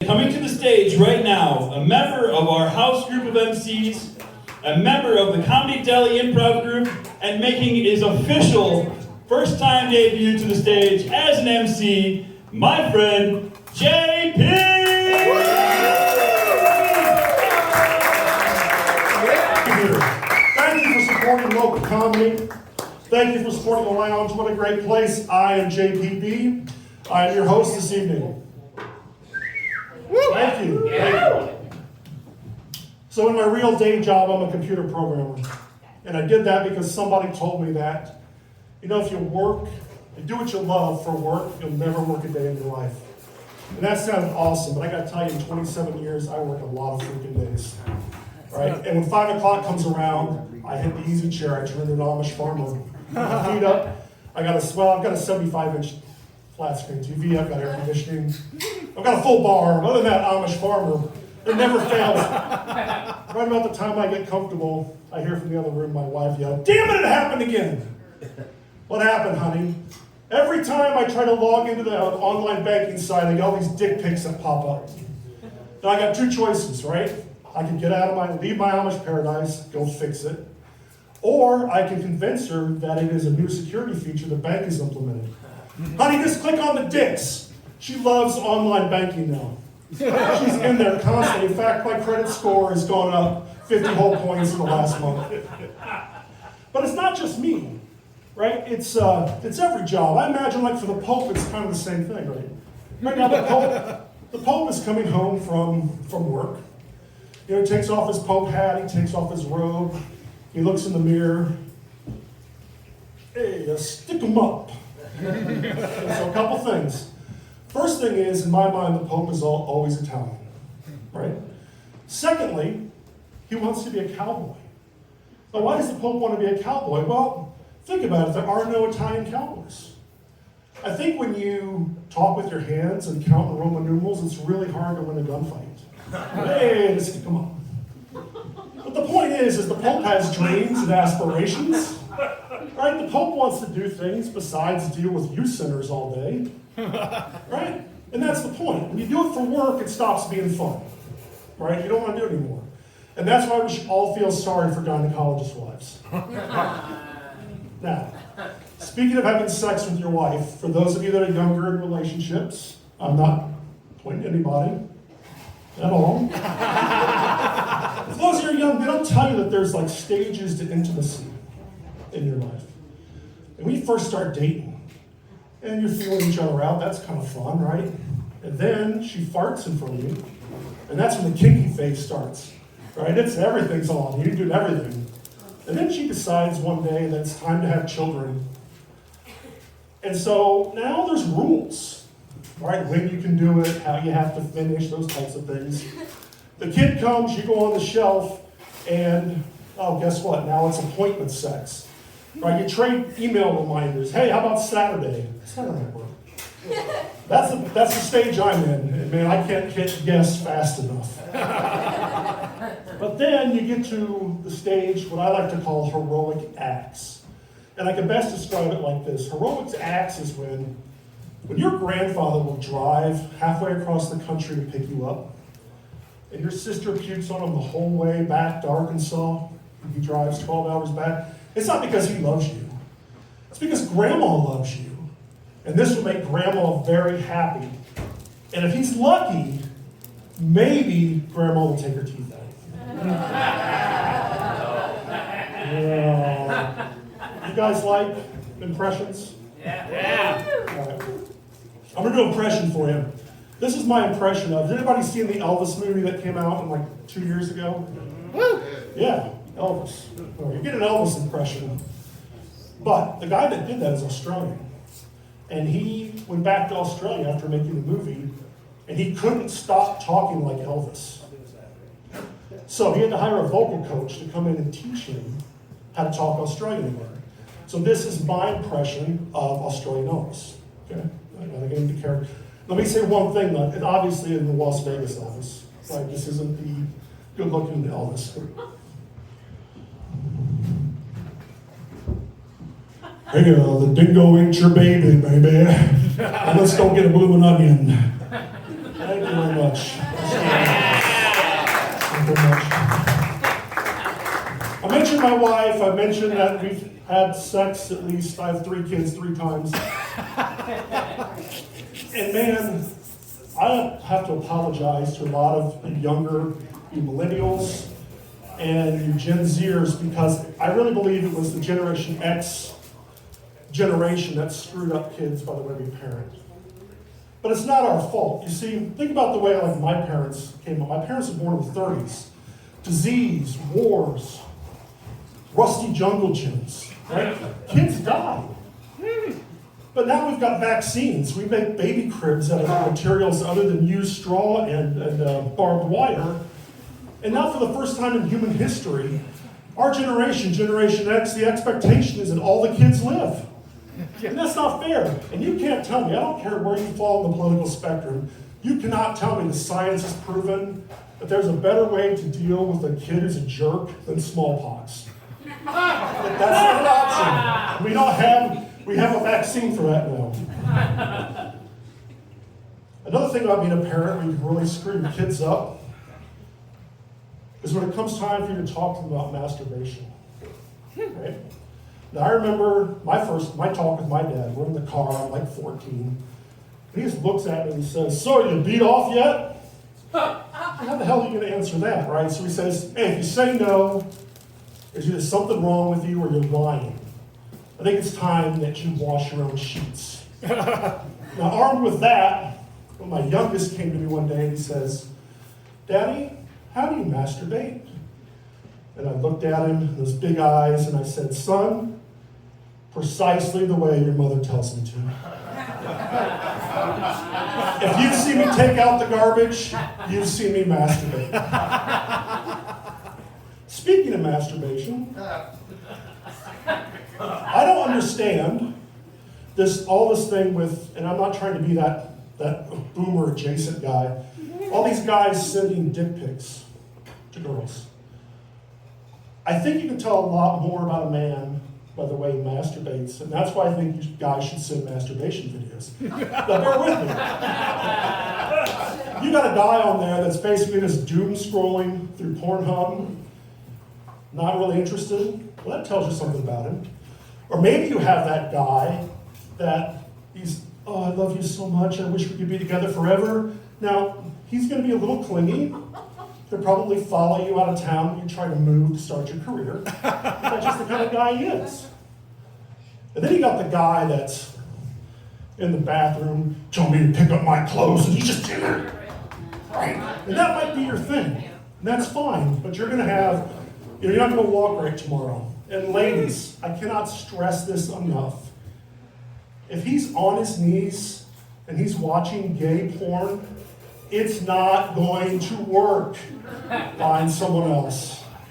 Coming to the stage right now, a member of our house group of MCs, a member of the Comedy Deli Improv Group, and making his official first-time debut to the stage as an MC, my friend, JP! Thank you for supporting local comedy. Thank you for supporting the lounge. What a great place. I am JPB. I am your host this evening. Thank you. So in my real day job, I'm a computer programmer. And I did that because somebody told me that, you know, if you work and do what you love for work, you'll never work a day in your life. And that sounded awesome, but I gotta tell you, in 27 years, I work a lot of freaking days. Right? And when 5 o'clock comes around, I hit the easy chair, I turn into an Amish farmer. My feet up, I've got a 75-inch flat screen TV, I've got air conditioning, I've got a full bar. Other than that, Amish farmer, it never fails. Right about the time I get comfortable, I hear from the other room my wife yell, "Damn it, it happened again!" What happened, honey? Every time I try to log into the online banking site, I get all these dick pics that pop up. Now I got two choices, right? I can leave my Amish paradise, go fix it, or I can convince her that it is a new security feature the bank has implemented. Honey, just click on the dicks. She loves online banking now. She's in there constantly. In fact, my credit score has gone up 50 whole points in the last month. But it's not just me, right? It's every job. I imagine, like, for the Pope, it's kind of the same thing, right? Right now, the Pope is coming home from work. You know, he takes off his Pope hat, he takes off his robe, he looks in the mirror. Hey, stick 'em up. So a couple things. First thing is, in my mind, the Pope is always Italian, right? Secondly, he wants to be a cowboy. Now, why does the Pope want to be a cowboy? Well, think about it. There are no Italian cowboys. I think when you talk with your hands and count the Roman numerals, it's really hard to win a gunfight. Hey, let's stick 'em up. But the point is the Pope has dreams and aspirations. Right? The Pope wants to do things besides deal with youth centers all day. Right? And that's the point. When you do it for work, it stops being fun. Right? You don't want to do it anymore. And that's why we should all feel sorry for gynecologist wives. Now, speaking of having sex with your wife, for those of you that are younger in relationships, I'm not pointing to anybody at all. For those of you who are young, they don't tell you that there's like stages to intimacy in your life. And when you first start dating, and you're feeling each other out, that's kind of fun, right? And then she farts in front of you, and that's when the kinky phase starts, right? Everything's on, you do everything. And then she decides one day that it's time to have children. And so now there's rules, right? When you can do it, how you have to finish, those types of things. The kid comes, you go on the shelf, and oh, guess what? Now it's appointment sex. Right, you trade email reminders. Hey, how about Saturday? Saturday work. That's the stage I'm in, and man, I can't hit yes fast enough. But then you get to the stage, what I like to call heroic acts. And I can best describe it like this. Heroic acts is when your grandfather will drive halfway across the country to pick you up, and your sister pukes on him the whole way back to Arkansas, and he drives 12 hours back. It's not because he loves you. It's because Grandma loves you. And this will make Grandma very happy. And if he's lucky, maybe Grandma will take her teeth out. You guys like impressions? Yeah. All right. I'm going to do an impression for you. This is my impression of, has anybody seen the Elvis movie that came out in like 2 years ago? Woo! Yeah. Elvis. You get an Elvis impression. But the guy that did that is Australian. And he went back to Australia after making the movie, and he couldn't stop talking like Elvis. So he had to hire a vocal coach to come in and teach him how to talk Australian again. So this is my impression of Australian Elvis. Okay? I gotta get into character. Let me say one thing though. It's obviously in the Las Vegas Elvis. Right? This isn't the good-looking Elvis. Hey, the dingo ain't your baby, baby. Let's go get a bloomin' onion. Thank you very much. much. Not very much. I mentioned my wife. I mentioned that we've had sex at least. I have 3 kids 3 times. And man, I have to apologize to a lot of you younger, you millennials, and you Gen Zers, because I really believe it was the Generation X generation that screwed up kids by the way we parent. But it's not our fault. You see, think about the way like my parents came up. My parents were born in the 30s. Disease, wars, rusty jungle gyms, right? Kids died. But now we've got vaccines. We make baby cribs out of materials other than used straw and barbed wire. And now for the first time in human history, our generation, Generation X, the expectation is that all the kids live. And that's not fair. And you can't tell me, I don't care where you fall on the political spectrum, you cannot tell me the science has proven that there's a better way to deal with a kid who's a jerk than smallpox. That's not an option. We have a vaccine for that now. Another thing about being a parent where you can really screw your kids up is when it comes time for you to talk to them about masturbation. Right? Now I remember my talk with my dad. We're in the car, I'm like 14. He just looks at me and he says, "So you beat off yet?" How the hell are you going to answer that, right? So he says, "Hey, if you say no, there's either something wrong with you or you're lying. I think it's time that you wash your own sheets." Now, armed with that, well, my youngest came to me one day and he says, "Daddy, how do you masturbate?" And I looked at him, those big eyes, and I said, "Son, precisely the way your mother tells me to. If you see me take out the garbage, you see me masturbate." Speaking of masturbation, I don't understand all this thing with, and I'm not trying to be that boomer adjacent guy, all these guys sending dick pics to girls. I think you can tell a lot more about a man by the way he masturbates, and that's why I think you guys should send masturbation videos. Now, bear with me. You got a guy on there that's basically just doom scrolling through Pornhub, not really interested. Well, that tells you something about him. Or maybe you have that guy that he's, "Oh, I love you so much, I wish we could be together forever." Now, he's going to be a little clingy. He'll probably follow you out of town when you try to move to start your career. That's just the kind of guy he is. And then you got the guy that's in the bathroom telling me to pick up my clothes and you just did it. Right? And that might be your thing. And that's fine, but you're going to have, you're not going to walk right tomorrow. And ladies, I cannot stress this enough. If he's on his knees and he's watching gay porn, it's not going to work. Find someone else.